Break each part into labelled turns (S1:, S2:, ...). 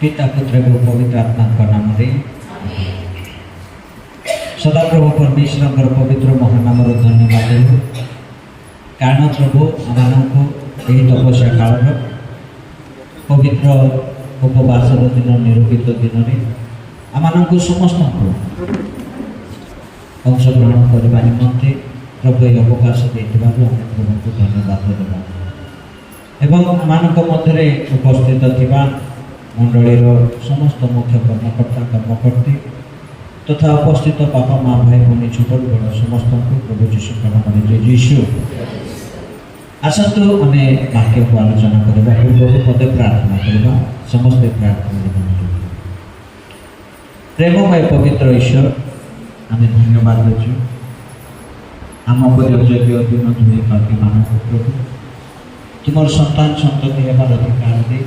S1: पिता पुत्र एवं पवित्र आत्मा नाम सदाप्रभु परमेश्वर पवित्र महानाम धन्यवाद देव कारण प्रभु आम यही तपस्या काल पवित्र उपवास दिन निरूपित दिन में आम समस्त अंशग्रहण करने निमंते प्रभु ये अवकाश देवा प्रभु को धन्यवाद देवा एवं आम मध्य उपस्थित थिबा मंडलीर समस्त मुख्य कर्मकर्ता कर्मकर्ती तथा उपस्थित बापा माँ भाई भौणी छोट बड़ समस्त प्रभु जीशु नाम जय जीशु आसतु आम वाक्य को आलोचना करवा पूर्व पदे प्रार्थना करवा समस्ते प्रार्थना प्रेममय पवित्र ईश्वर आम धन्यवाद देचु आम योग्य दिन धुए पापी मानव प्रभु तुम संतान संतति हेबार अधिकार दे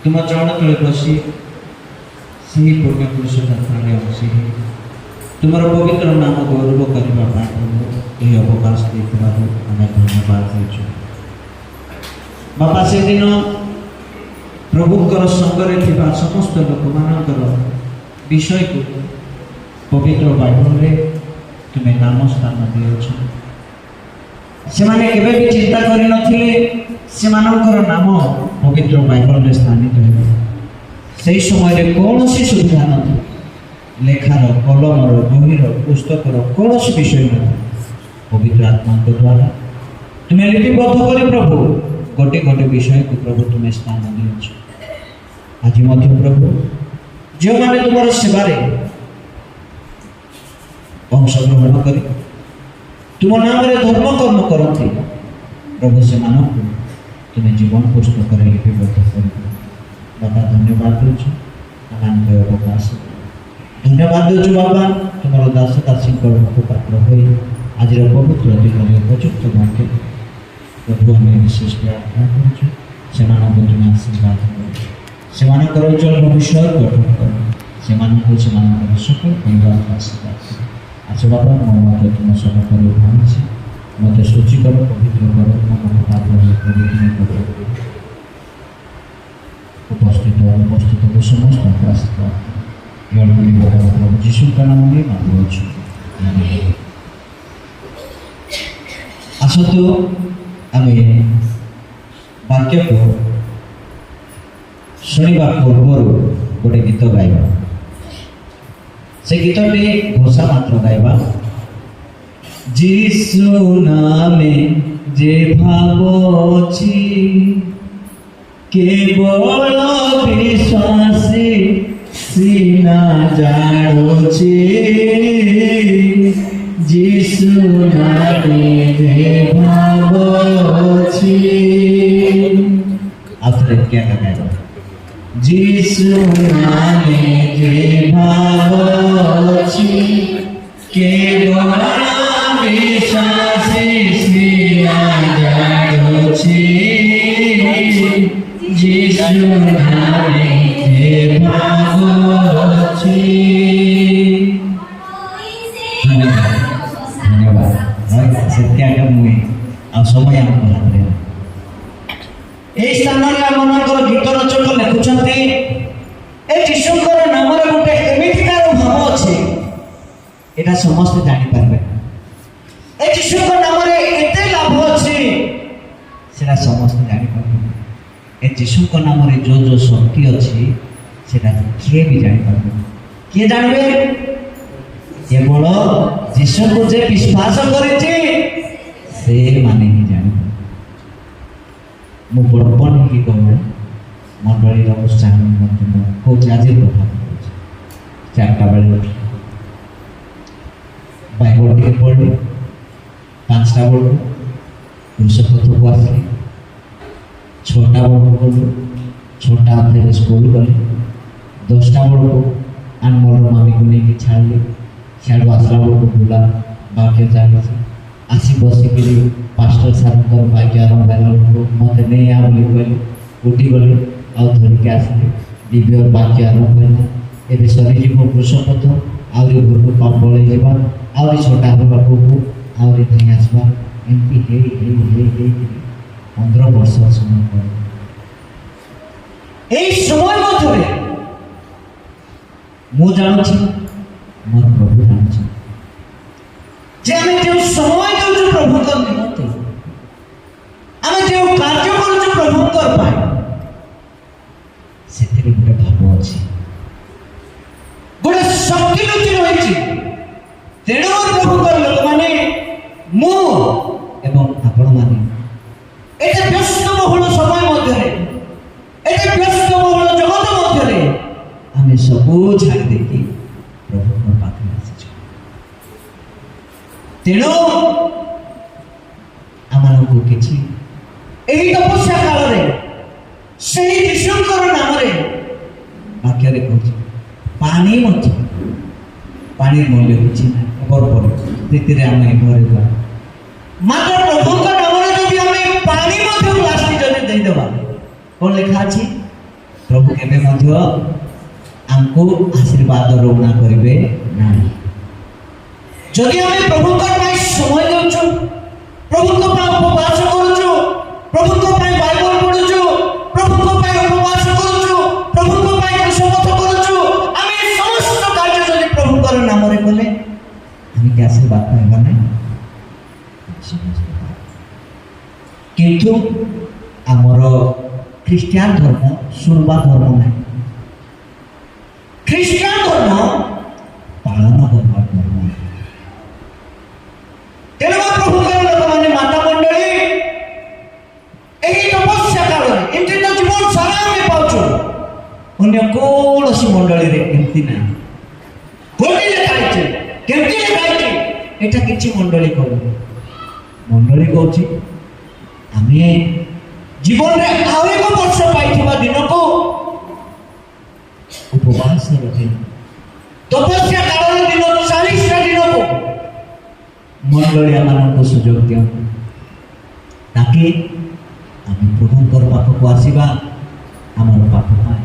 S1: तुम चरण तले बसी से पुण्य पुरुष जात्रा अंशी तुम पवित्र नाम गौरव करने यही अवकाश देते आम धन्यवाद देचु बापा से दिन प्रभुंर संगरे थिबा समस्त लोक मानकर विषय को पवित्र बाइबल रे तुम्हें नाम स्थान दिए से माने केबे भी चिंता करि नथिले से मानकर नाम पवित्र बाइबल रे स्थानित हो से समय रे कौनसी सुविधा न लेखार कलमर बहिर पुस्तकर कौन विषय न पवित्र आत्मा के द्वारा तुम्हें लिपिबद्ध कर प्रभु गोटे गोटे विषय को प्रभु तुम्हें स्थान दिए आज मध्य प्रभु जो मैंने तुम सेवारे अंशग्रहण कर तुम नाम धर्म कर्म करती प्रभु से तुम्हें जीवन पुस्तक लिपिबद्ध कर बाबा धन्यवाद दूँ अवकाश धन्यवाद दूँ बाबा तुम दास दासी पात्र हो आज पवित्र दिन उपयुक्त वाक्य प्रभु आम विशेष प्रार्थना कर तुम्हें आशीर्वाद कर उज्जवल भविष्य गठन कर सकल परिवार आशीर्वाद आज बाबा मो मत तुम सहकार भाई मत सूची कर पवित्र कर उपस्थित अनुपस्थित समस्त आशीर्वाद प्रभु जीशु का नाम में मांगुछु आसतु आम वाक्य को शुणा पूर्व गोटे गीत गाइबा से गीतटी घोषा मात्र गाइबा जीशु नामे जे भाव अछि केवल विश्वासी सीना जाणुछि जीशु नामे जे भाव अछि आखिर क्या गाइबा जीशु नामे जे भाव अछि केवल विश्वासी सीना जाणुछि जीशु नामे जे भाव अछि धन्यवाद सत्या का मुई आ समय आपको हाथ ए स्थान रे आपनकर गीत रचक लिखुछंती ए जीशुकर नाम रे गोटे एमितिकार भाव अछि एटा समस्त जानि पारबे ए जीशुकर नाम रे एते लाभ अछि सेटा समस्त जानि पारबे ए जीशुकर नाम रे जो शक्ति अछि सेटा किए भी जानि पारबे किए जानबे केवल जीशु को जे विश्वास करिछि से माने ही जानि मु बड़पन ही कहूँ मंडलीर उत्साह कौच आज कथा चार्टा बेले उठ बाइबल टे पढ़ी 5टा बेलू पुरुषपथ को आसली 6टा बेलू गलु 6टा अधे स्कूल गली 10टा बेलू अनमोल मामी को लेकिन छाड़ी छाड़ आसला बेलू बुला बाकी चली आसी बसिकी पास्टर सार बाइक आरंभ है मत नहीं आ उठी गली आउ धरिक आसली दिव्य बाक्य आरंभ है ए सरीजी पुरुषपथ आहरी घर को पड़े जावा आहरी छोटा पाखक आहरी थी आसवा एमती 15 वर्ष समय এই সময় মধ্যে ମୁଁ ଜାଣୁଛି ମୋର ପ୍ରଭୁ ଜାଣୁଛି ଯେ ଆମେ ଯେଉଁ ସମୟ ଦେଉଛୁ ପ୍ରଭୁଙ୍କ ନିମନ୍ତେ, ଆମେ ଯେଉଁ କାର୍ଯ୍ୟ କରୁଛୁ ପ୍ରଭୁଙ୍କ ପାଇଁ, ସେଥିରେ ଗୋଟେ ଭାବ ଅଛି, ଗୋଟେ ଶକ୍ତି ଲୁଚି ରହିଛି। ତେଣୁ ପ୍ରଭୁଙ୍କର ଲୋକମାନେ, ମୁଁ ଏବଂ ଆପଣମାନେ ଏତେ ବ୍ୟସ୍ତବହୁଳ ସମୟ ମଧ୍ୟରେ, ଏତେ ବ୍ୟସ୍ତବହୁଳ ଜଗତ ମଧ୍ୟରେ ଆମେ ସବୁ ଛାଡ଼ି ଦେଇକି ପ୍ରଭୁଙ୍କ ପାଖରେ ଆସିଛୁ। ତେଣୁ ଆମମାନଙ୍କୁ କିଛି ଏହି ତପସ୍ୟା କାଳରେ ସେହି ଯୀଶୁଙ୍କର ନାମରେ ବାକ୍ୟରେ କହୁଛି, ପାଣି ମଧ୍ୟ, ପାଣିର ମୂଲ୍ୟ କିଛି ନାହିଁ, କେବଳ ସେଥିରେ ଆମେ ଘରେ ଯାଉ। ମାତ୍ର ପ୍ରଭୁଙ୍କ ନାମରେ ଯଦି ଆମେ ପାଣି ମଧ୍ୟ ଗ୍ଲାସଟି ଯଦି ଦେଇଦେବା, କ'ଣ ଲେଖା ଅଛି? ପ୍ରଭୁ କେବେ ମଧ୍ୟ ଆମକୁ ଆଶୀର୍ବାଦ ରଉଣା କରିବେ ନାହିଁ। ଯଦି ଆମେ ପ୍ରଭୁଙ୍କ ପାଇଁ ସମୟ ଦେଉଛୁ, ପ୍ରଭୁଙ୍କ ପାଇଁ ଉପବାସ କରୁଛୁ, ପ୍ରଭୁଙ୍କ ପାଇଁ ବାଇବଲ ପଢୁଛୁ, ପ୍ରଭୁଙ୍କ ପାଇଁ ଉପବାସ କରୁଛୁ, ପ୍ରଭୁଙ୍କ ପାଇଁ ଶପଥ କରୁଛୁ, ଆମେ ସମସ୍ତ କାର୍ଯ୍ୟ ଯଦି ପ୍ରଭୁଙ୍କର ନାମରେ କଲେ, ଆମେ କି ଆଶୀର୍ବାଦ ପାଇବା ନାହିଁ? କିନ୍ତୁ ଆମର ଖ୍ରୀଷ୍ଟିଆନ ଧର୍ମ ଶୁଣିବା ଧର୍ମ ନାହିଁ। ଖ୍ରୀଷ୍ଟିଆନ ଧର୍ମ ପାଳନ କରିବା ଧର୍ମ। ତେଣୁ ପ୍ରଭୁଙ୍କର ଲୋକମାନେ, ମାତା ମଣ୍ଡଳୀ, ଏହି ତପସ୍ୟା କାଳରେ ଏମିତି ତ ଜୀବନ ସାରା ଆମେ ପାଉଛୁ, ଅନ୍ୟ କୌଣସି ମଣ୍ଡଳୀରେ ଏମିତି ନାହିଁ। କୋଉଠି ଲେଖା ହେଇଛି, କେମିତି ଲେଖା ହେଇଛି, ଏଟା କିଛି ମଣ୍ଡଳୀ କହୁନି। ମଣ୍ଡଳୀ କହୁଛି ଆମେ ଜୀବନରେ ଆଉ ଏକ ବର୍ଷ ପାଇଥିବା ଦିନକୁ ଉପବାସର ଦିନ, ତପସ୍ୟା କାଳର ଦିନ, 40ଟା ଦିନକୁ ମଣ୍ଡଳୀମାନଙ୍କୁ ସୁଯୋଗ ଦିଅନ୍ତୁ, ତାକି ଆମେ ପ୍ରଭୁଙ୍କର ପାଖକୁ ଆସିବା। ଆମର ପାପ ପାଇଁ,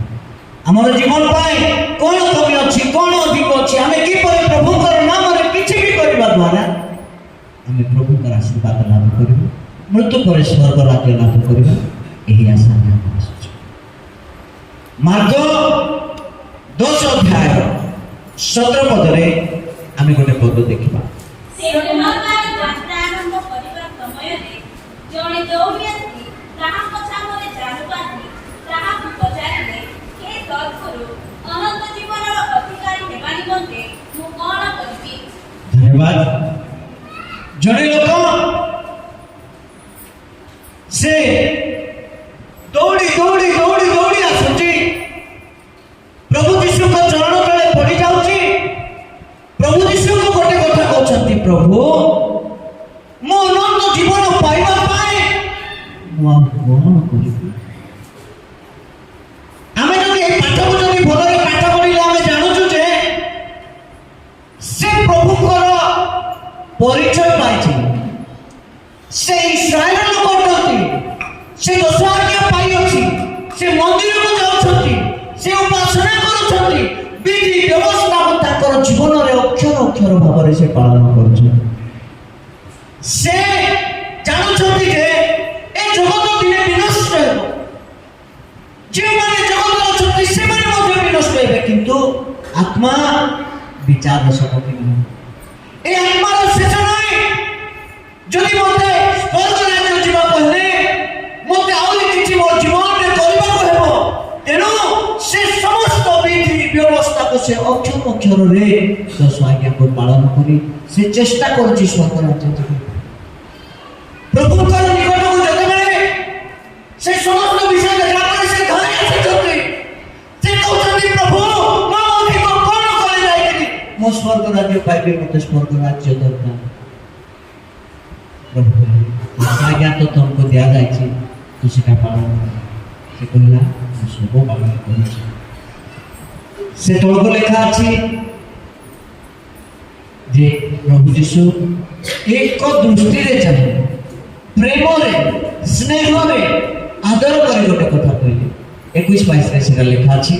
S1: ଆମର ଜୀବନ ପାଇଁ କ'ଣ କମି ଅଛି, କ'ଣ ଅଧିକ ଅଛି, ଆମେ କିପରି ପ୍ରଭୁଙ୍କର ନାମରେ କିଛି ବି କରିବା ଦ୍ୱାରା ଆମେ ପ୍ରଭୁଙ୍କର ଆଶୀର୍ବାଦ ଲାଭ କରିବୁ, ମୃତ୍ୟୁ ପରେ ସ୍ୱର୍ଗ ରାଜ୍ୟ ଲାଭ କରିବା, ଏହି ଆଶା ଆମେ ଆସୁଛୁ। ମାର୍ଗ 10 ଅଧ୍ୟାୟ 17 ପଦରେ ଆମେ ଗୋଟେ ପଦ ଦେଖିବା।
S2: ଜଣେ ଦୌଡ଼ି ଆସି ତାହାଙ୍କ ସାଙ୍ଗରେ ଜାଲୁ ବାନ୍ଧି ତାହାକୁ ପଚାରିଲେ, ହେ ସଦ୍ଗୁରୁ, ଅନନ୍ତ ଜୀବନର ଅଧିକାରୀ ହେବା ନିମନ୍ତେ ମୁଁ କ'ଣ କରିବି?
S1: ଧନ୍ୟବାଦ। ଜଣେ ଲୋକ ସେ ଦୌଡ଼ି ଦୌଡ଼ି ଦୌଡ଼ି ଦୌଡ଼ି ଆସୁଛି, ପ୍ରଭୁ ଯୀଶୁଙ୍କ ଚରଣ ତଳେ ପଡ଼ି ଯାଉଛି। ପ୍ରଭୁ ଯୀଶୁଙ୍କୁ ଗୋଟେ କଥା କହୁଛନ୍ତି, ପ୍ରଭୁ, ମୁଁ ଅନନ୍ତ ଜୀବନ ପାଇବା ପାଇଁ ମୁଁ ଆଉ କ'ଣ କରିବି? ଆମେ ଯଦି এই ପାଠକୁ ଯଦି ଭଲରେ ପାଠ ପଢ଼ିଲେ ଆମେ ଜାଣୁଛୁ ଯେ ସେ ପ୍ରଭୁଙ୍କର ପରିଚୟ ପାଇଛି, ସେ ଇସ୍ରାଏଲ ଲୋକ ଅଟନ୍ତି, ସେ 10 ଆଜ୍ଞା ପାଇଅଛି, ସେ ମନ୍ଦିରକୁ ଯାଉଛନ୍ତି, ସେ ଉପାସନା କରୁଛନ୍ତି, ବିଧି ବ୍ୟବସ୍ଥାକୁ ତାଙ୍କର ଜୀବନରେ ଅକ୍ଷର ଅକ୍ଷର ଭାବରେ ସେ ପାଳନ କରୁଛନ୍ତି। ସେ ଜାଣୁଛନ୍ତି ଯେ ଏ ଜଗତ ଦିନେ ବିନଷ୍ଟ ହେବ, ଯେଉଁମାନେ ଜଗତରେ ଅଛନ୍ତି ସେମାନେ ମଧ୍ୟ ବିନଷ୍ଟ ହେବେ, କିନ୍ତୁ ଆତ୍ମା ବିଚାର ସମ୍ମୁଖୀନ। ଏ ଆତ୍ମାର ଶେଷ ନାହିଁ। ଯଦି ମୋତେ ସ୍ୱର୍ଗ ରାଜ୍ୟ ଯିବାକୁ ହେଲେ ମୋତେ ଆହୁରି କିଛି ମୋ ଜୀବନରେ କରିବାକୁ ହେବ। ତେଣୁ ସେ ସମସ୍ତ ବିଧି ବ୍ୟବସ୍ଥାକୁ ସେ ଅକ୍ଷର ଅକ୍ଷରରେ 10 ଆଜ୍ଞାକୁ ପାଳନ କରି ସେ ଚେଷ୍ଟା କରୁଛି ସ୍ୱର୍ଗ ରାଜ୍ୟ ଯିବାକୁ। ପ୍ରଭୁଙ୍କର ନିକଟକୁ ଯେତେବେଳେ ସେ ସମସ୍ତ ବିଷୟ ଦେଖିଲା ପରେ ସେ ଘରେ ଆସିଛନ୍ତି, ସେ କହୁଛନ୍ତି, ପ୍ରଭୁ, ମୁଁ ଅଧିକ କ'ଣ କରି ଯାଇଥିଲି ମୁଁ ସ୍ୱର୍ଗ ରାଜ୍ୟ ପାଇବି, ମୋତେ ସ୍ୱର୍ଗ ରାଜ୍ୟ ଦରକାର। ପ୍ରଭୁ କହିଲେ, ଆଜ୍ଞା ତ ତୁମକୁ ଦିଆଯାଇଛି, ତୁ ସେଟା ପାଳନ କର। ସେ କହିଲା, ମୁଁ ସବୁ ପାଳନ କରୁଛି। ସେ ତଳକୁ ଲେଖା ଅଛି ଯେ ପ୍ରଭୁ ଯୀଶୁ ଏକ ଦୃଷ୍ଟିରେ ଚାହିଁ, ପ୍ରେମରେ, ସ୍ନେହରେ, ଆଦର କରି ଗୋଟେ କଥା କହିଲେ। 21-22ରେ ସେଟା ଲେଖା ଅଛି।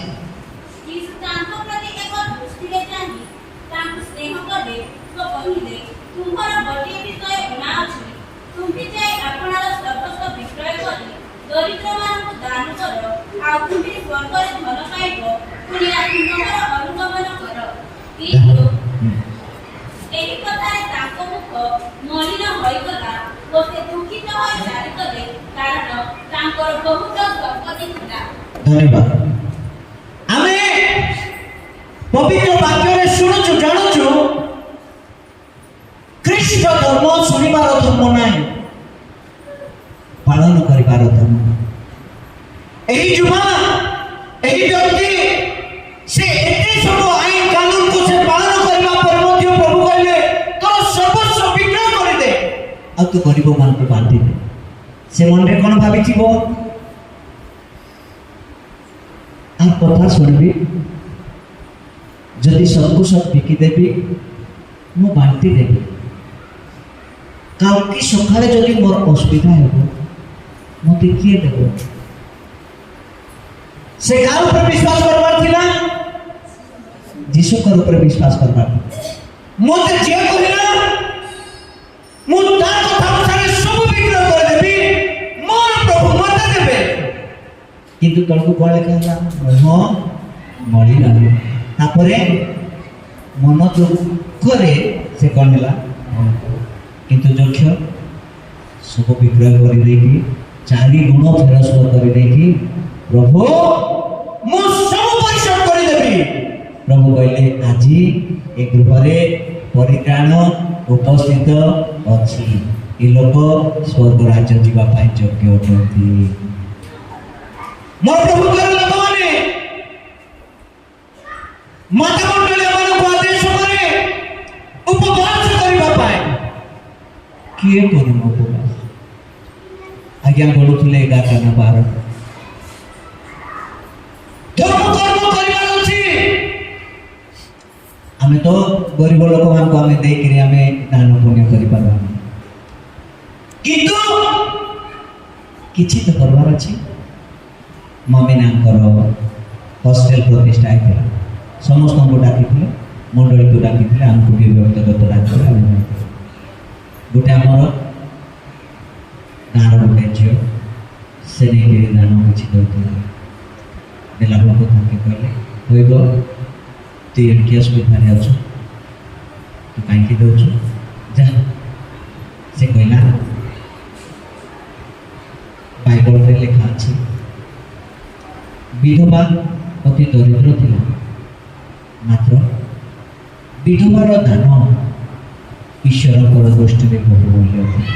S2: ଯୀଶୁ ତାଙ୍କ ପ୍ରତି ଏକ ଦୃଷ୍ଟିରେ ଚାହିଁ ତାଙ୍କୁ ସ୍ନେହ କଲେ ଓ କହିଲେ, ତୁମ୍ଭର ଗୋଟିଏ ବିଷୟ ଊଣା ଅଛି, ତୁମ୍ଭେ ଯାଇ ଆପଣାର ସର୍ବସ୍ୱ ବିକ୍ରୟ କରି ଦରିଦ୍ରମାନଙ୍କୁ ଦାନ କର, ଆଉ ତୁମ୍ଭେ ତାଙ୍କର ବହୁତ ସମ୍ପତ୍ତି ଥିଲା।
S1: ଧନ୍ୟବାଦ। ଆମେ ପବିତ୍ର ବାକ୍ୟରେ ଶୁଣୁଛୁ ଜାଣୁଛୁ ଖ୍ରୀଷ୍ଟ ଧର୍ମ ଶୁଣିବାର ଧର୍ମ ନାହିଁ, ପାଳନ କରିବାର ଧର୍ମ। ଏହି ଯୁବା ଏହି ବ୍ୟକ୍ତି ସେ ଏତେ ସବୁ ଆଇନ କାନୁନକୁ ସେ ପାଳନ କରିବା ପରେ ମଧ୍ୟ ପ୍ରଭୁ କହିଲେ ତୋର ସର୍ବସ୍ୱ ବିକ୍ରୟ କରିଦେ ଆଉ ତୁ ଗରିବ ମାନଙ୍କୁ ବାଣ୍ଟି ଦେ। ସେ ମନରେ କ'ଣ ଭାବିଥିବ? আর কথা শুনবি, যদি সবকু সব বিকি দেবি মু বান্টি দেবি, কালকে সকালে যদি মোর অসুবিধা হব মতে কিয়ে দেব? সে কার উপরে বিশ্বাস করবার ଥିଲା? যিশুকর উপরে বিশ্বাস করবার। মতে যে কহিলা মু তার কথা অনুসারে সব বিক্রয় করে দেবি, মোর প্রভু মতে দেবে। কিন্তু তলকু কଣ ଲେଖା ହେଲା? ହଁ ମଳିଲାନି। ତାପରେ ମନ ଦୁଃଖରେ ସେ କ'ଣ ହେଲା? କିନ୍ତୁ ଯକ୍ଷ ସବୁ ବିକ୍ରୟ କରିଦେଇକି 4 ଗୁଣ ଫେରସ୍ତ କରିଦେଇକି ପ୍ରଭୁ ମୁଁ ସବୁ ପରିଶୋଧ କରିଦେବି। ପ୍ରଭୁ କହିଲେ ଆଜି ଏ ଗୃହରେ ପରିତ୍ରାଣ ଉପସ୍ଥିତ ଅଛି, ଏ ଲୋକ ସ୍ୱର୍ଗ ରାଜ୍ୟ ଯିବା ପାଇଁ ଯୋଗ୍ୟ ଅଟନ୍ତି। ମୋର ପ୍ରଭୁଙ୍କର ଲୋକମାନେ ମାତା ମଣ୍ଡଳୀ ମାନଙ୍କୁ ଆଦେଶ କରେ ଉପବାସ କରିବା ପାଇଁ। କିଏ କରିବ ଉପବାସ? ଆଜ୍ଞା ଗଢୁଥିଲେ 11 ନା 12 ଧର୍ମ କର୍ମ କରିବାର ଅଛି। ଆମେ ତ ଗରିବ ଲୋକମାନଙ୍କୁ ଆମେ ଦେଇକିରି ଆମେ ଦାନ ପୁଣ୍ୟ କରିପାରିବା, କିନ୍ତୁ କିଛି ତ କରିବାର ଅଛି। ମମିନାଙ୍କର ହଷ୍ଟେଲ ପ୍ରତିଷ୍ଠା ହେଇଥିଲା, ସମସ୍ତଙ୍କୁ ଡାକିଥିଲେ, ମଣ୍ଡଳୀକୁ ଡାକିଥିଲେ, ଆମକୁ ବି ବ୍ୟକ୍ତିଗତ ଡାକିଥିଲେ। ଆମେ ଗୋଟେ ଆମର ଗାଁର ଗୋଟେ ଝିଅ ସେ ନେଇକି ଦାନ କିଛି ଦେଉଥିଲା। ଦେଲା ବେଳକୁ ତାଙ୍କେ କହିଲେ କହିବ ତୁ ଏଠି ଅସୁବିଧାରେ ଅଛୁ, ତୁ କାହିଁକି ଦେଉଛୁ ଯା। ସେ କହିଲା ବାଇବଲରେ ଲେଖା ଅଛି ବିଧବା ଅତି ଦରିଦ୍ର ଥିଲା, ମାତ୍ର ବିଧବାର ଦାନ ଈଶ୍ୱରଙ୍କର ଦୃଷ୍ଟିରେ ବହୁ ମୂଲ୍ୟ ଥିଲା।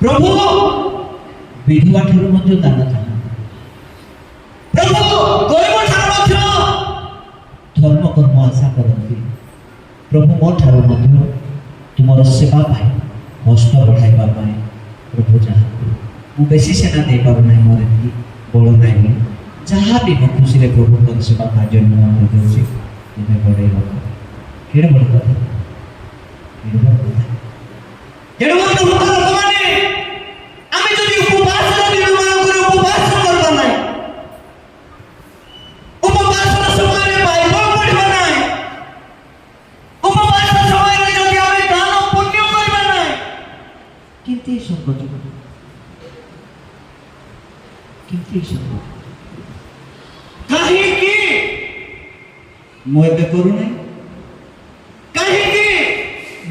S1: ପ୍ରଭୁ ବିଧବା ଠାରୁ ମଧ୍ୟ ଦାନ ଚାହାନ୍ତି, ପ୍ରଭୁ ଗରିବ ଠାରୁ ମଧ୍ୟ ଧର୍ମ କର୍ମ ଆଶା କରନ୍ତି। ପ୍ରଭୁ ମୋ ଠାରୁ ମଧ୍ୟ ତୁମର ସେବା ପାଇଁ ହସ୍ତ ବଢ଼ାଇବା ପାଇଁ ପ୍ରଭୁ ଚାହାନ୍ତି। ମୁଁ ବେଶୀ ସେନା ଦେଇପାରୁନାହିଁ, ମୋର ଏତିକି ବଳ ନାହିଁ, ଯାହା ବି ମୋ ଖୁସିରେ ପ୍ରଭୁଙ୍କର ସେବା କାର୍ଯ୍ୟ ନିମନ୍ତେ ଦେଉଛି ତୁମେ ବଢ଼େଇ ରଖ। କେଡ଼େ ବଡ଼ କଥା, କେଡ଼େ ବଡ଼ କଥା। ତେଣୁ ଲୋକମାନେ ଆମେ ଯଦି ଉପବାସର ଦିନମାନଙ୍କରେ ଉପବାସ କରିବା ନାହିଁ, ଉପବାସର ସମୟରେ ବାଇବଲ ପଢ଼ିବା ନାହିଁ, ଉପବାସ ସମୟରେ ଯଦି ଆମେ ଦାନ ପୁଣ୍ୟ କରିବା ନାହିଁ, କେମିତି ସଙ୍କଟ କାହିଁକି ମୁଁ ଏବେ କରୁନାହିଁ? କାହିଁକି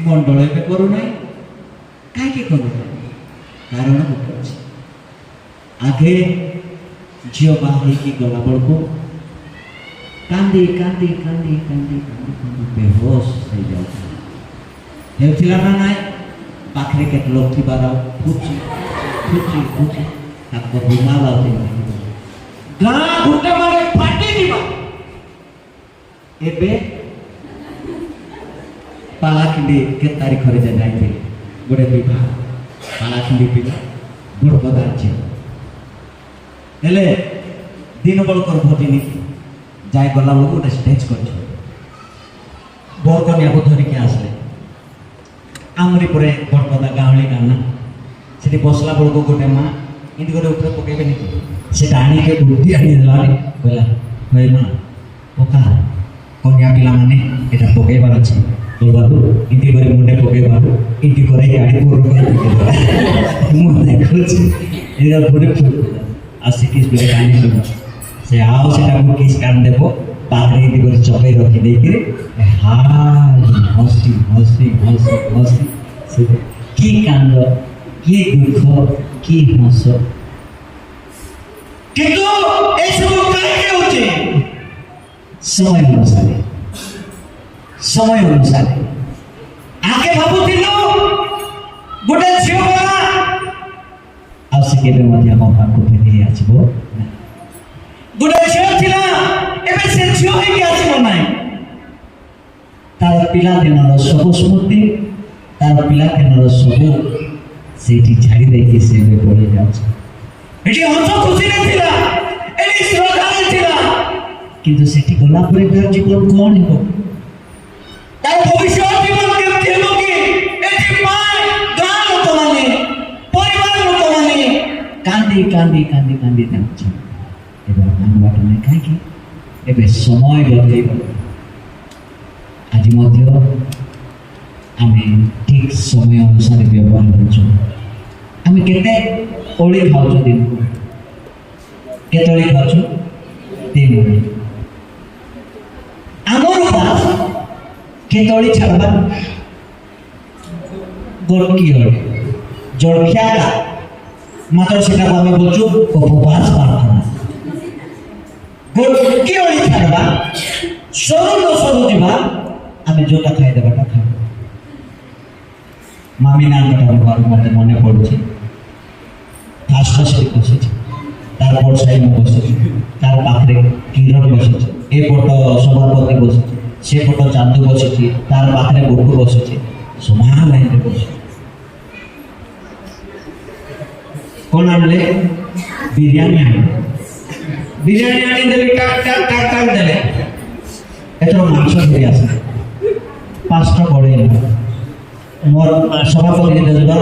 S1: ମଣ୍ଡଳ ଏବେ କରୁନାହିଁ? କାହିଁକି କରୁନାହିଁ? କାରଣ ଗୋଟେ ଅଛି। ଆଗେ ଝିଅ ବାହା ହେଇକି ଗଲା ବେଳକୁ କାନ୍ଦି କାନ୍ଦି କାନ୍ଦି କାନ୍ଦି କାନ୍ଦି କାନ୍ଦି ବେହୋସ ହେଇଯାଉଥିଲା। ହେଉଥିଲା ନା ନାଇଁ? ପାଖରେ କେତେ ଲୋକ ଥିବାର ଖୁଚି ଖୁଚି ଖୁଚି ତାଙ୍କ ରୁମାଲ ଗାଁ ଗୋଟେ ମାନେ ଫାଟିଯିବା। ଏବେ ପାଳାଖିଣ୍ଡି କେତେ ତାରିଖରେ ଯାଇଥିଲେ ଗୋଟେ ବିବାହ, ପାଳାଖିଣ୍ଡି ପିଲା ଗୁଡ଼ପଦା ଝିଅ ହେଲେ ଦିନ ବେଳକର ଭୋଜିନି ଯାଇ ଗଲା ବେଳକୁ ଗୋଟେ ଷ୍ଟେଜ କରିଛ, ବର କନ୍ୟାକୁ ଧରିକି ଆସିଲେ। ଆମରି ପରେ ବଡ଼ପଦା ଗାଉଁଲି ଗାଁ ନା, ସେଠି ବସିଲା ବେଳକୁ ଗୋଟେ ମା ଏମିତି ଗୋଟେ ଉପରେ ପକେଇବେନି, ସେଟା ଆଣିକି ବୁଦ୍ଧି ଆଣିଦେଲା, କହିଲା ଭାଇ ମା ପକା କନ୍ୟା ପିଲାମାନେ ଏଇଟା ପକେଇବାର ଅଛି, ବାବୁ ଏମିତି କରି ମୁଣ୍ଡେ ପକେଇବାରୁ ଏମିତି କରି ଗାଡ଼ି ପୂର୍ବ କରି ପକେଇଦେବା। ମୁଁ ଦେଖୁଛି ଏଇଟା ଗୋଟେ ଆସି କିସ୍ ବୋଲି କାନି ଦେବ, ସେ ଆଉ ସେଟାକୁ କିସ୍ କାନ ଦେବ, ପାଖରେ ଏମିତି କରି ଚପେଇ ରଖି ଦେଇକିରି ହସି ହସି ହସି ହସି ସେ କି କାନ୍ଦ কি দুঃখ কি হস কিন্তু এসব কাহিনী হচ্ছে সময় অনুসারে সময় অনুসারে আগে ভাবুছিল গোটে ঝিও বেলা ଆଉ ସେ କେବେ ମଧ୍ୟ ଆମ ପାଖକୁ ଫେରି ଆସିବ ନାହିଁ। ଗୋଟେ ଝିଅ ଥିଲା ଏବେ ସେ ଝିଅ ହେଇକି ଆସିବ ନାହିଁ। ତାର ପିଲାଦିନର ସବୁ ସ୍ମୃତି ତାର ପିଲାଦିନର ସବୁ ସେଇଠି ଛାଡ଼ି ଦେଇକି ସେ ଏବେ ପଳେଇ ଯାଉଛି। ଏଠି ହସ ଖୁସିରେ ଥିଲା, ଏଠି ଶ୍ରଦ୍ଧାରେ ଥିଲା, କିନ୍ତୁ ସେଠି ଗଲା ପରେ ତାର ଜୀବନ କଣ ହେବ? ତାର ଭବିଷ୍ୟତ ଜୀବନ କେମିତି ହେବ କି? ଏଠି ଗାଁ ଲୋକମାନେ ପରିବାର ଲୋକମାନେ କାନ୍ଦି କାନ୍ଦି କାନ୍ଦି କାନ୍ଦି ଯାଉଛନ୍ତି। ଏବେ ମାନବାଟ ନାହିଁ କାହିଁକି? ଏବେ ସମୟ ବଦଳିଗଲା। ଆଜି ମଧ୍ୟ ଆମେ ଠିକ ସମୟ ଅନୁସାରେ ବ୍ୟବହାର କରୁଛୁ। ଆମେ କେତେ ଓଳି ଖାଉଛୁ ଦିନକୁ? କେତେ ଓଳି ଖାଉଛୁ? 3 ଓଳି। ଆମର ଉପାସ କେତେ ଓଳି ଛାଡ଼ବା? ଗୋଟକି ଓଳି ଜଳଖିଆ ମାତ୍ର ସେଟାକୁ ଆମେ ବଲୁଛୁ ଉପବାସ ପ୍ରାର୍ଥନା। ଗୋଟକି ଓଳି ଛାଡ଼ବା, ସରୁ ନ ସରୁ ଯିବା, ଆମେ ଯୋଉଟା ଖାଇଦେବାଟା ଖାଇବା। ମାମିନାଙ୍କ ଠାରୁ ମୋତେ ମନେ ପଡ଼ୁଛି, ଫାଷ୍ଟ ସେଠି ବସିଛି, ତାର ପଟ ସାଇଡ୍ ମୁଁ ବସିଛି, ତାର ପାଖରେ କିରଣ ବସିଛି, ଏପଟ ସଭାପତି ବସିଛି, ସେପଟ ଚାନ୍ଦୁ ବସିଛି, ତାର ପାଖରେ ଗୋଟୁ ବସିଛି, ସମାନ ଲାଇନରେ ବସିଛି। କଣ ଆଣିଲେ? ବିରିୟାନୀ ଆଣିଲେ। ବିରିୟାନୀ ଆଣିଦେଲେ, ଟାକ୍ ଟାକ୍ ଟାକ୍ ଟାକ୍ ଦେଲେ। ଏଥର ମାଂସ ଧରି ଆସିଲେ, 5ଟା ବଢ଼େଇଲେ। ମୋର ସଭାପତି ଦେଇଦେବା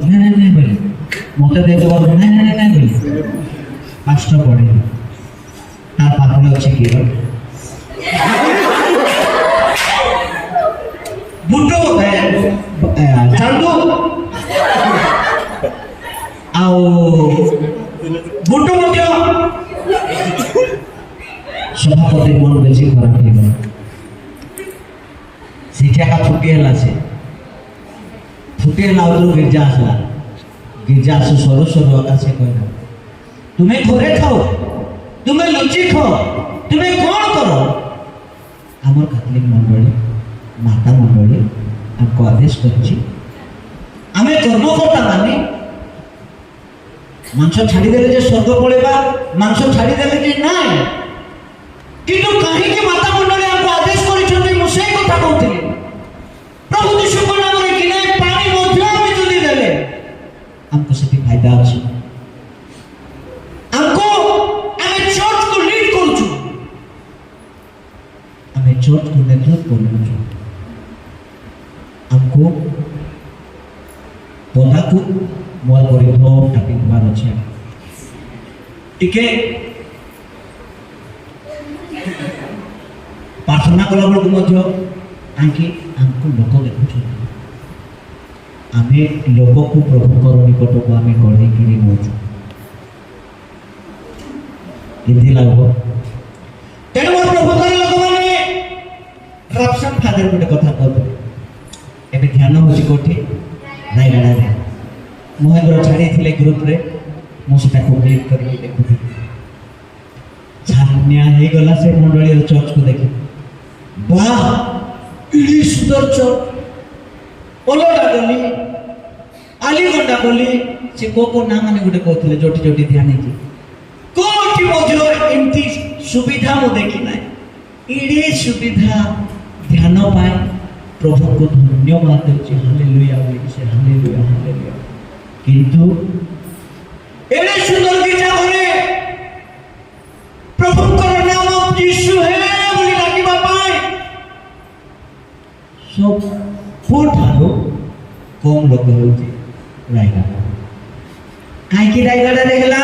S1: ନାଇଁ ବୋଲି, ମତେ ଦେଇଦେବା ନାଇଁ ବୋଲି, 5ଟା ବଢ଼େଇଲେ। ତାର ପାଖରେ ଅଛି କିର ବୁଟୁ ଚାନ୍ଦୁ ଆଉ ବୁଟୁ ମଧ୍ୟ। ସଭାପତି ମନ ବେଶୀ ଖରାପ ହେଇଗଲା। ସେଇଠି ଏକା ଛୁଟି ହେଲା, ସେ ଛୁଟି ହେଲା ଆଉ ଗିର୍ଜା ଆସିଲା। ଗିର୍ଜା ଆସୁ ସରୁ ସରୁ ଆକା ସେ କହିଲା, ତୁମେ ଘରେ ଖାଅ, ତୁମେ ଲୁଚି ଖାଅ, ତୁମେ କଣ କର? ଆମର କାଥଲିକ ମଣ୍ଡଳୀ ମାତା ମଣ୍ଡଳୀ ଆମକୁ ଆଦେଶ କରିଛି, ଆମେ କର୍ମକର୍ତ୍ତା ମାନେ ମାଂସ ଛାଡ଼ିଦେଲେ ଯେ ସ୍ୱର୍ଗ ପଳେଇବା, ମାଂସ ଛାଡ଼ିଦେଲେ ଯେ ନାଇଁ। କିନ୍ତୁ କାହିଁକି ମାତା ମଣ୍ଡଳୀ ଆମକୁ ଆଦେଶ କରିଛନ୍ତି? ମୁଁ ସେଇ କଥା କହୁଥିଲି। ପ୍ରଭୁ ଯୀଶୁଙ୍କ ନାମରେ ଗିନେ ପାଣି ମଧ୍ୟ ଆମେ ଯଦି ଦେଲେ ଆମକୁ ସେଠି ଫାଇଦା ଅଛି। ଆମକୁ ଆମେ ଚର୍ଚ୍ଚକୁ ଲିଡ୍ କରୁଛୁ, ଆମେ ଚର୍ଚ୍ଚକୁ ନେତୃତ୍ୱ କରୁଛୁ। ଆମକୁ ପଦାକୁ ମୋର ପରିଧ ଟାପି ଦେବାର ଅଛି। ଟିକେ ପ୍ରାର୍ଥନା କଲା ବେଳକୁ ମଧ୍ୟ କାହିଁକି ଆମକୁ ଲୋକ ଦେଖୁଛନ୍ତି। ଆମେ ଲୋକକୁ ପ୍ରଭୁଙ୍କର ନିକଟକୁ ଆମେ ଗଢ଼େଇକିରି ନେଉଛୁ। କେମିତି ଲାଗିବ? ତେଣୁ ମୋର ପ୍ରଭୁଙ୍କର ଲୋକମାନେ ରପସନ୍ ଫାଦର ଗୋଟେ କଥା କହୁଥିଲେ। ଏବେ ଧ୍ୟାନ ହେଉଛି କୋଉଠି? ରାୟଗଡ଼ାରେ। ମହେନ୍ଦ୍ର ଛାଡ଼ିଥିଲେ ଗ୍ରୁପରେ, ମୁଁ ସେଟାକୁ କ୍ଲିକ୍ କରିକି ଦେଖୁଥିଲି। ଛାନିଆ ହେଇଗଲା ସେ ମଣ୍ଡଳୀର ଚର୍ଚ୍ଚକୁ ଦେଖି। ବାଃ, ଇଡି ସୁନ୍ଦର ଚର୍ଚ୍ଚ, ଓଲଟା ଗଲି, ଆଲିଗଣ୍ଡା ଗଲି, ସେ କୋଉ ନାଁ ମାନେ ଗୋଟେ କହୁଥିଲେ, ଯୋଉଠି ଯୋଉଠି ଧ୍ୟାନ ହେଇଛି। କୋଉଠି ମଧ୍ୟ ଏମିତି ସୁବିଧା ମୁଁ ଦେଖି ନାହିଁ। ଇଡି ସୁବିଧା ଧ୍ୟାନ ପାଇଁ ପ୍ରଭୁଙ୍କୁ ଧନ୍ୟବାଦ ଦେଉଛି। ହାଲେଲୁୟା ବୋଲିକି ସେ ହାଲେଲୁୟା ହାଲେଲୁୟା। କିନ୍ତୁ ଏଡ଼େ ସୁନ୍ଦର ଗୀର୍ଜା ଘରେ ପ୍ରଭୁଙ୍କର ନାମ ଯୀଶୁ ହେ ବୋଲି ଡାକିବା ପାଇଁ ସବୁଠାରୁ କମ୍ ଲୋକ ହେଉଛି ରାୟଗଡ଼ା। କାହିଁକି ରାୟଗଡ଼ାରେ ହେଲା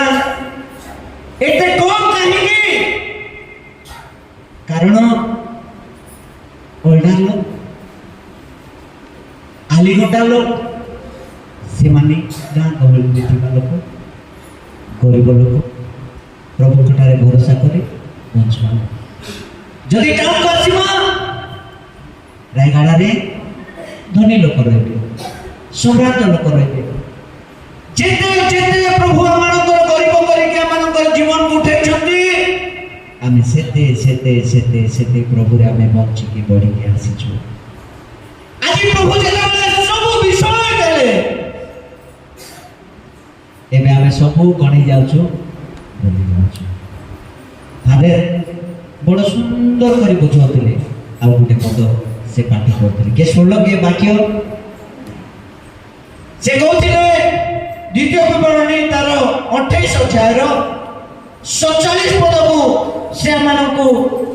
S1: ଏତେ କମ୍? କାହିଁକି? କାରଣ ଅଲଗା ଲୋକ, ଆଲିଗଣ୍ଡା ଲୋକ, ସେମାନେ ଗାଁ ଗହଳିରେ ଥିବା ଲୋକ, ଗରିବ ଲୋକ, ପ୍ରଭୁଙ୍କଠାରେ ଭରସା କରି ବଞ୍ଚିବା। ଯଦି ଟାଉନକୁ ଆସିବା, ରାୟଗଡ଼ାରେ ଧନୀ ଲୋକ ରହିବେ, ସମ୍ରାଟ ଲୋକ ରହିବେ, ଆମେ ସେତେ ସେତେ ସେତେ ସେତେ ପ୍ରଭୁରେ ଆମେ ବଞ୍ଚିକି ବଢ଼ିକି ଆସିଛୁ। ଆଜି ପ୍ରଭୁ ଯେତେବେଳେ ସବୁ ବିଷୟ ଦେଲେ ଏବେ ଆମେ ସବୁ କଣ ହେଇଯାଉଛୁ, ଭୁଲି ଯାଉଛୁ। ଭାବେ ବଡ଼ ସୁନ୍ଦର କରି ବୁଝାଉଥିଲେ, ଆଉ ଗୋଟେ ପଦ ସେ ପାଠ କରୁଥିଲେ, କିଏ ଶୁଣିଲ କିଏ ବାକ୍ୟ? ସେ କହୁଥିଲେ ଦ୍ୱିତୀୟ ବିବରଣୀ ତାର 28 ଅଧ୍ୟାୟର 47 ପଦକୁ ସେମାନଙ୍କୁ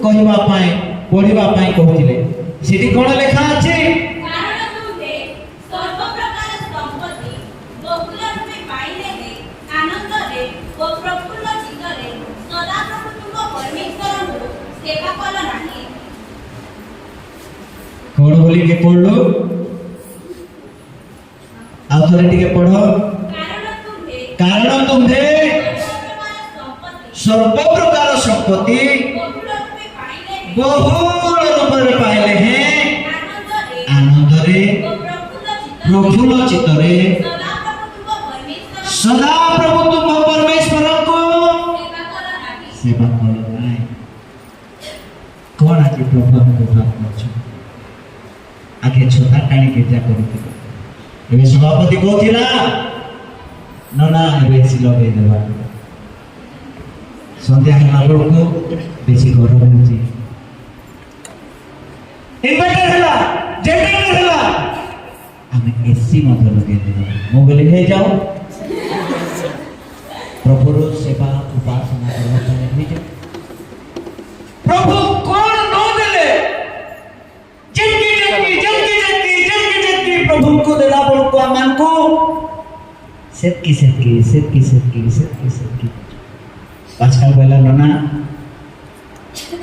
S1: କହିବା ପାଇଁ ପଢିବା ପାଇଁ କହୁଥିଲେ। ସେଠି କଣ ଲେଖା ଅଛି?
S2: କାରଣ ତୁମ୍ଭେ ସର୍ବପ୍ରକାର ସମ୍ପତ୍ତି ବହୁଳ ରୂପେ ପାଇଲେ ଆନନ୍ଦରେ ଓ ପ୍ରଫୁଲ୍ଲ ଚିତ୍ତରେ ସଦାପ୍ରଭୁ ତୁମ ପରମେଶ୍ୱରଙ୍କୁ ସେବା କଲ ନାହିଁ।
S1: କଣ ବୋଲିକି ପଢିଲୁ? ଆଉ ଥରେ ଟିକେ ପଢ। କାରଣ ତୁମ୍ଭେ ସର୍ବପ୍ରକାର ସମ୍ପତ୍ତି ବହୁଳ ରୂପରେ ପାଇଲେ ହେଁ ଆନନ୍ଦରେ ପ୍ରଫୁଲ୍ଲ ଚିତ୍ତରେ ସଦାପ୍ରଭୁ ତୁମ ପରମେଶ୍ୱରଙ୍କୁ ସେବା କଲ ନାହିଁ। କଣ ଆଜି ପ୍ରଭୁ ଆମକୁ ଭାବୁଛୁ? ଆଗେ ଛତା ଟାଣି ଗୀର୍ଜା କରୁଥିଲେ, ଏବେ ସଭାପତି କହୁଥିଲା ନା ଏବେ ଏସି ଲଗେଇ ଦେବା। ସନ୍ଧ୍ୟା ହେଲା ବେଳକୁ ବେଶୀ ଗରମ ହେଉଛି, ଇନଭର୍ଟର ହେଲା, ଜେନେରେଟର ହେଲା, ଆମେ ଏସି ମଧ୍ୟ ଲଗେଇ ଦେବା। ମୁଁ କହିଲି ହେଇଯାଉ, ପ୍ରଭୁର ସେବା ଉପାସନା କରିବା ପାଇଁ ହେଇଯାଉ। ପ୍ରଭୁ କଣ ନ ଦେଲେ ଯେତିକି ପ୍ରଭୁଙ୍କୁ ଦେଲା ବେଳକୁ ଆମମାନଙ୍କୁ ସେତକି ପାସ୍କାଲ କହିଲା ନନା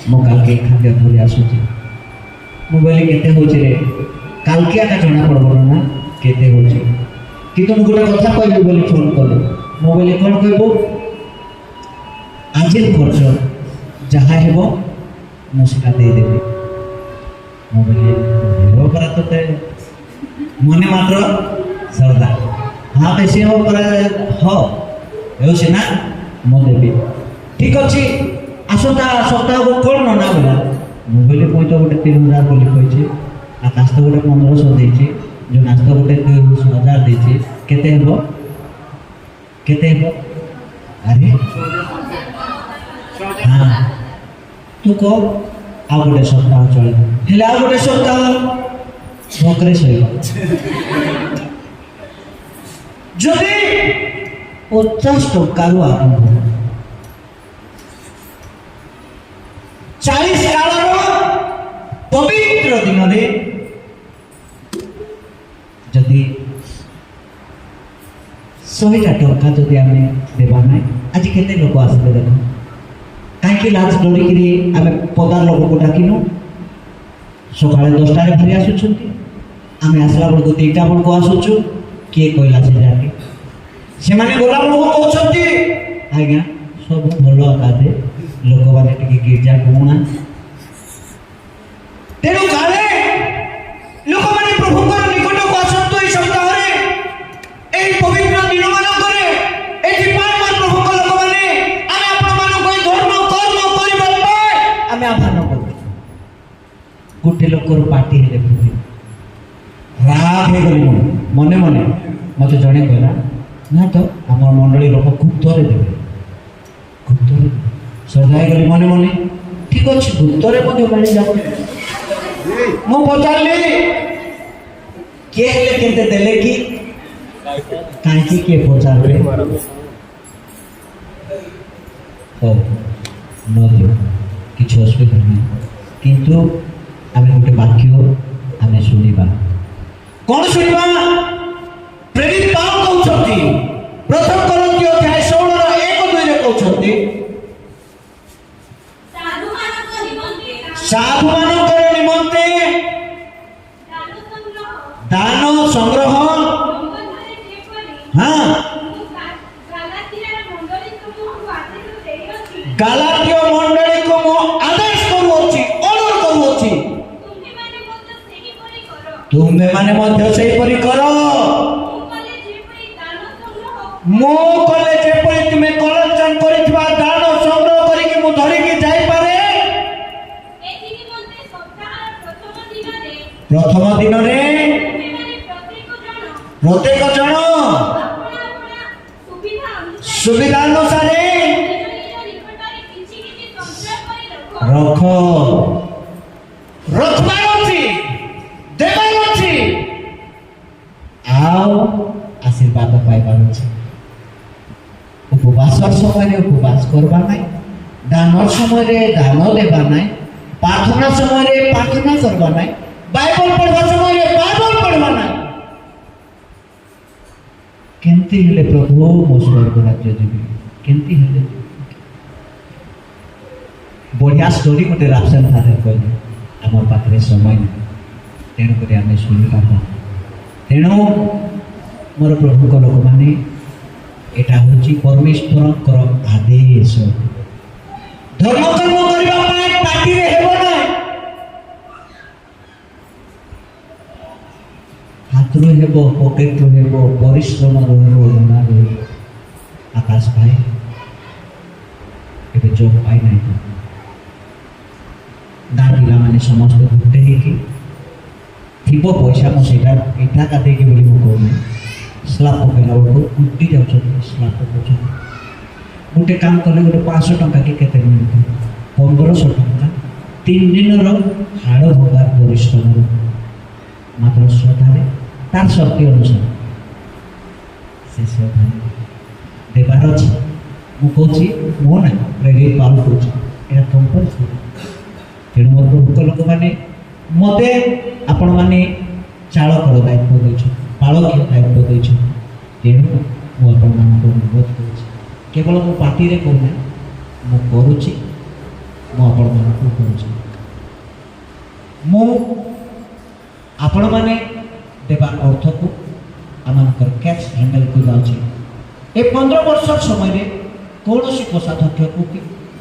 S1: ମୁଁ କାଲକେ ଖାଦ୍ୟ ଧରି ଆସୁଛି। ମୁଁ କହିଲି କେତେ ହଉଛି ରେ? କାଲକେ ଆକା ଜଣା ପଡବ ନା କେତେ ହଉଛି, କିନ୍ତୁ ମୁଁ ଗୋଟେ କଥା କହିବି ବୋଲି ଫୋନ କଲି। ମୁଁ କହିଲି କଣ କହିବୁ? ଆଜି ଖର୍ଚ୍ଚ ଯାହା ହେବ ମୁଁ ସେଟା ଦେଇଦେବି। ମୁଁ କହିଲି ପରା ତୋତେ ମନେ ମାତ୍ର ଶ୍ରଦ୍ଧା, ହଁ ବେଶୀ ହବ ପରା, ହେଉଛି ନା ମୁଁ ଦେବି। ଠିକ ଅଛି, ଆସନ୍ତା ସପ୍ତାହକୁ କଣ ନନା ବୋଲା? ମୁଁ କହିଲି ମୁଇଁ ତ ଗୋଟେ 3000 ବୋଲି କହିଛି, ଆକାଶ ତ ଗୋଟେ 1500 ଦେଇଛି, ଯେଉଁ ନାସ୍ତ ଗୋଟେ 2000 ଦେଇଛି, କେତେ ହେବ? ଆରେ ହଁ ତୁ କହ, ଆଉ ଗୋଟେ ସପ୍ତାହ ଚଳିବ, ହେଲେ ଆଉ ଗୋଟେ ସପ୍ତାହ ଭୋକରେ ଶୋଇବ। ଯଦି 50 ଟଙ୍କାରୁ ଆରମ୍ଭ 40 କାଳର ପବିତ୍ର ଦିନରେ ଯଦି 100ଟା ଟଙ୍କା ଯଦି ଆମେ ଦେବା ନାହିଁ, ଆଜି କେତେ ଲୋକ ଆସିଲେ ଦେଖ। କାହିଁକି ଲାଜ ଡରିକିରି ଆମେ ପଦାର ଲୋକକୁ ଡାକିନୁ? ସକାଳେ 10ଟାରେ ବାହାରି ଆସୁଛନ୍ତି, ଆମେ ଆସିଲା ବେଳକୁ 2ଟା ବେଳକୁ ଆସୁଛୁ। କିଏ କହିଲା ସେ ଯାକେ? ସେମାନେ ଗଲା ବେଳକୁ କହୁଛନ୍ତି ଆଜ୍ଞା ସବୁ ଭଲ ଆକାରେ ଲୋକମାନେ ଟିକେ ଗିର୍ଜା କହୁନା। ତେଣୁ କାଳେ ଲୋକମାନେ ପ୍ରଭୁଙ୍କର ନିକଟକୁ ଆସନ୍ତୁ ଏଇ ସପ୍ତାହରେ, ଏହି ପବିତ୍ର ଦିନମାନଙ୍କରେ। ଏଥିପାଇଁ ମୋର ପ୍ରଭୁଙ୍କ ଲୋକମାନେ ଆମେ ଆପଣମାନଙ୍କୁ ଏଇ ଧର୍ମ କର୍ମ କରିବା ପାଇଁ ଆମେ ଆହ୍ୱାନ କରୁଛୁ। ଗୋଟେ ଲୋକର ପାର୍ଟି ହେଲେ ରାଗ ହେଇଗଲି ମନେ ମନେ। ମତେ ଜଣେ କହିଲା ନା ତ ଆମର ମଣ୍ଡଳୀ ଲୋକ ଗୁପ୍ତରେ ଦେବେ, ସଦା ହେଇଗଲି ମନେ ମନେ। ଠିକ ଅଛି, ଗୁପ୍ତରେ ମଧ୍ୟ ମିଳିଯାଉ। ମୁଁ ପଚାରିଲି କିଏ ହେଲେ କେତେ ଦେଲେ କି? କାହିଁକି କିଏ ପଚାରିବେ? ହଉ ନ ଦିଅ, କିଛି ଅସୁବିଧା ନାହିଁ, କିନ୍ତୁ ଆମେ ଗୋଟେ ବାକ୍ୟ ଆମେ ଶୁଣିବା। କଣ ଶୁଣିବା? ପ୍ରେରିତ ପାଉଲ କହୁଛନ୍ତି, ପ୍ରଥମ କରନ୍ଥୀୟ ଅଧ୍ୟାୟ 16:1-2 କହୁଛନ୍ତି, ସାଧୁମାନଙ୍କର ନିମନ୍ତେ ଦାନ ସଂଗ୍ରହ। ହଁ, ଗାଲାତୀୟ ମଣ୍ଡଳୀକୁ ମୁଁ ଆଦେଶ କରୁଅଛି, ଅନୁରୋଧ କରୁଅଛି, ତୁମେମାନେ ମଧ୍ୟ ସେହିପରି କର। ମୁଁ କଲେ ଯେପରି ତୁମେ କଲେକ୍ସନ କରିଥିବା ଦାନ ସଂଗ୍ରହ କରିକି ମୁଁ ଧରିକି ଯାଇପାରେ, ପ୍ରଥମ ଦିନରେ
S2: ତୁମେମାନେ
S1: ପ୍ରତ୍ୟେକ ଜଣ
S2: ଆପଣା ଆପଣା
S1: ସୁବିଧା ଅନୁସାରେ
S2: ନିଜ ନିକଟରେ କିଛି କିଛି ସଞ୍ଚୟ କରି ରଖ।
S1: ରଖିବାର ଅଛି, ଦେବାର ଅଛି, ଆଉ ଆଶୀର୍ବାଦ ପାଇବାର ଅଛି। ଉପବାସର ସମୟରେ ଉପବାସ କରବା ନାହିଁ, ଦାନର ସମୟରେ ଦାନ ଦେବା ନାହିଁ, ପ୍ରାର୍ଥନା ସମୟରେ ପ୍ରାର୍ଥନା କରବା ନାହିଁ, ବାଇବଲ ପଢ଼ବା ସମୟରେ ବାଇବଲ ପଢ଼ବା ନାହିଁ। କେମିତି ହେଲେ ପ୍ରଭୁ ମୋ ସ୍ୱର୍ଗ ରାଜ୍ୟ ଯିବି? କେମିତି ହେଲେ? ବଢ଼ିଆ ଷ୍ଟୋରି ଗୋଟେ ରାପସନ୍ ଫାଦର କହିଲେ। ଆମ ପାଖରେ ସମୟ ନାହିଁ, ତେଣୁକରି ଆମେ ଶୁଣିପାରିବା। ତେଣୁ ମୋର ପ୍ରଭୁଙ୍କ ଲୋକମାନେ, ଏଇଟା ହେଉଛି ପରମେଶ୍ୱରଙ୍କର ଆଦେଶ। ଧର୍ମକର୍ମ କରିବା ପାଇଁ ପାଟିରେ ହେବ ନାହିଁ, ହାତରୁ ହେବ, ପକେଟରୁ ହେବ, ପରିଶ୍ରମରୁ ହେବ, ଲୁଣାରୁ ହେବ। ଆକାଶ ଭାଇ ଏବେ ଜବ୍ ପାଇନାହିଁ। ଗାଁ ପିଲାମାନେ ସମସ୍ତେ ଗୋଟେ ହେଇକି ଥିବ ପଇସା, ମୁଁ ସେଇଟା ଏଇଟା କାଟେଇକି ବୋଲି ମୁଁ କହୁନି। ସ୍ଲାବ୍ ପକେଇଲା ବେଳକୁ ଉଠି ଯାଉଛନ୍ତି, ସ୍ଲାବ୍ ପକାଉଛନ୍ତି। ଗୋଟେ କାମ କଲେ ଗୋଟେ 500 ଟଙ୍କା କି କେତେ ମିଳୁଥିବ, 1500 ଟଙ୍କା 3 ଦିନର ହାଡ଼ ଭଙ୍ଗା ପରିଶ୍ରମରୁ, ମାତ୍ର ଶ୍ରଦ୍ଧାରେ ତାର ଶକ୍ତି ଅନୁସାରେ ସେ ଶ୍ରଦ୍ଧାରେ ଦେବାର ଅଛି। ମୁଁ କହୁଛି, ମୁଁ ନା ପ୍ରେରିତ ପାଉଲ କହୁଛି, ଏଇଟା କମ୍ପଲସରି। ତେଣୁ ମୋର ପ୍ରଭୁଙ୍କ ଲୋକମାନେ, ମୋତେ ଆପଣମାନେ ଚାଳକର ଦାୟିତ୍ୱ ଦେଇଛନ୍ତି, ପାଳକୀୟ ଦାୟିତ୍ୱ ଦେଇଛନ୍ତି। ତେଣୁ ମୁଁ ଆପଣମାନଙ୍କୁ ଅନୁରୋଧ କରୁଛି, କେବଳ ମୁଁ ପାଟିରେ କହୁନା, ମୁଁ କରୁଛି, ମୁଁ ଆପଣମାନଙ୍କୁ କହୁଛି। ମୁଁ ଆପଣମାନେ ଦେବା ଅର୍ଥକୁ ଆମମାନଙ୍କର କ୍ୟାସ୍ ହ୍ୟାଣ୍ଡେଲକୁ ଯାଉଛି। ଏ 15 ବର୍ଷ ସମୟରେ କୌଣସି କୋଷାଧ୍ୟକ୍ଷକୁ କି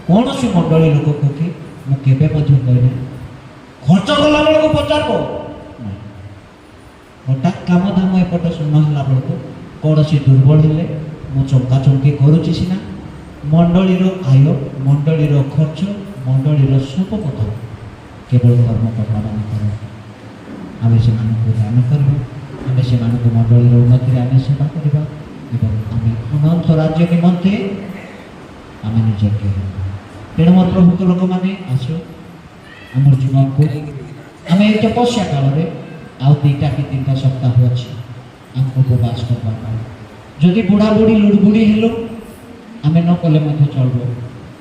S1: କୌଣସି ମଣ୍ଡଳୀ ଲୋକକୁ କି ମୁଁ କେବେ ମଧ୍ୟ କହିନି ଖର୍ଚ୍ଚ କଲା ବେଳକୁ ପଚାରିବ ନାହିଁ। ହଠାତ୍ କାମ ଧାମ ଏପଟେ ଶୂନ୍ୟ ହେଲା ବେଳକୁ କୌଣସି ଦୁର୍ବଳ ହେଲେ ମୁଁ ଚମକାଚମକି କରୁଛି ସିନା, ମଣ୍ଡଳୀର ଆୟ, ମଣ୍ଡଳୀର ଖର୍ଚ୍ଚ, ମଣ୍ଡଳୀର ସବୁ କଥା କେବଳ କର୍ମକର୍ତ୍ତାମାନେ କରନ୍ତି। ଆମେ ସେମାନଙ୍କୁ ଦାନ କରିବା, ଆମେ ସେମାନଙ୍କୁ ମଣ୍ଡଳୀର ଉନ୍ନତିରେ ଆମେ ସେବା କରିବା ଏବଂ ଆମେ ଅନନ୍ତ ରାଜ୍ୟ ନିମନ୍ତେ ଆମେ ନିଜକୁ। ତେଣୁ ମୋର ପ୍ରଭୁଙ୍କ ଲୋକମାନେ, ଆସ ଆମର ଜୀବନକୁ ଆମେ ଏଇ ତପସ୍ୟା କାଳରେ ଆଉ 2ଟା କି 3ଟା ସପ୍ତାହ ଅଛି ଆମକୁ ଉପବାସ କରିବା ପାଇଁ। ଯଦି ବୁଢ଼ା ବୁଢ଼ୀ ଲୁଡ଼ବୁଢ଼ୀ ହେଲୁ ଆମେ ନ କଲେ ମଧ୍ୟ ଚଳିବ।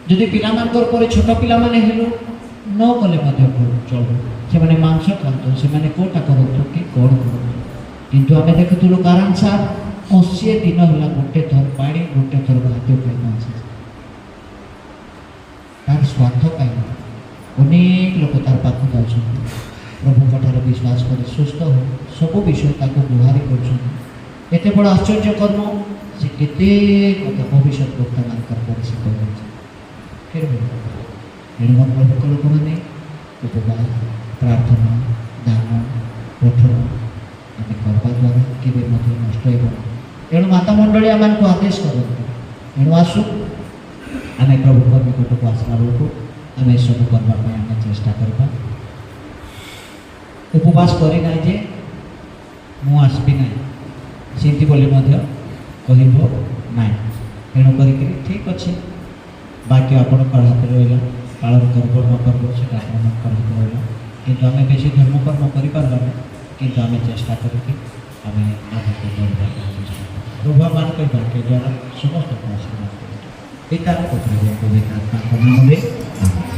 S1: ଯଦି ପିଲାମାନଙ୍କର ପରେ ଛୋଟ ପିଲାମାନେ ହେଲୁ ନ କଲେ ମଧ୍ୟ ଚଳିବ। ସେମାନେ ମାଂସ ଖାଆନ୍ତୁ, ସେମାନେ କେଉଁଟା କରନ୍ତୁ କି କ'ଣ କରନ୍ତୁ, କିନ୍ତୁ ଆମେ ଦେଖୁଥିଲୁ କାରଣ ସାର୍ 80 ଦିନ ହେଲା ଗୋଟେ ଥର ପାଣି, ଗୋଟେ ଥର ଖାଦ୍ୟ ଖାଇନ ଆସିଛି। ତାର ସ୍ୱାର୍ଥ ପାଇଁ ଅନେକ ଲୋକ ତାର ପାଖକୁ ଯାଉଛନ୍ତି, ପ୍ରଭୁଙ୍କ ଠାରେ ବିଶ୍ୱାସ କରି ସୁସ୍ଥ ହୋଇ ସବୁ ବିଷୟ ତାକୁ ଗୁହାରି କରୁଛନ୍ତି। ଏତେ ବଡ଼ ଆଶ୍ଚର୍ଯ୍ୟ କର୍ମ, ସେ କେତେ କଥା ଭବିଷ୍ୟତ ବକ୍ତାମାନଙ୍କର ପରିଚିତ ହେଉଛି। ତେଣୁ ମୋ ପ୍ରଭୁଙ୍କ ଲୋକମାନେ ଉପବାସ, ପ୍ରାର୍ଥନା, ଦାନ, ପଠନ ଆମେ କରିବା ଦ୍ୱାରା କେବେ ମଧ୍ୟ ନଷ୍ଟ ହେବ ନାହିଁ। ତେଣୁ ମାତା ମଣ୍ଡଳୀ ଆମମାନଙ୍କୁ ଆଦେଶ କରନ୍ତି। ତେଣୁ ଆସୁ ଆମେ ପ୍ରଭୁଙ୍କ ନିକଟକୁ ଆସିଲା ବେଳକୁ ଆମେ ଏସବୁ କରିବା ପାଇଁ ଆମେ ଚେଷ୍ଟା କରିବା। ଉପବାସ କରି ନାହିଁ ଯେ ମୁଁ ଆସିବି ନାହିଁ ସେମିତି ବୋଲି ମଧ୍ୟ କହିବ ନାହିଁ। ତେଣୁ କରିକି ଠିକ୍ ଅଛି, ବାକି ଆପଣଙ୍କର ହାତରେ ରହିଲା, ପାଳନ କରିବ ନ କରିବ ସେଟା ଆପଣଙ୍କର ହାତରେ ରହିଲା। କିନ୍ତୁ ଆମେ ବେଶୀ ଧର୍ମକର୍ମ କରିପାରିବାନି, କିନ୍ତୁ ଆମେ ଚେଷ୍ଟା କରିକି ଆମେ ଆଗକୁ ବଢ଼ିବା ପାଇଁ ଚେଷ୍ଟା କରିବା। ପ୍ରଭୁ ଆମମାନଙ୍କ ବାକ୍ୟ ଦ୍ୱାରା ସମସ୍ତଙ୍କୁ ଆଶୀର୍ବାଦ କରିଛୁ। ପିତାର ପୁତ୍ର ପବିତ୍ର ଆତ୍ମାଙ୍କ ନାମରେ ଆମେନ୍।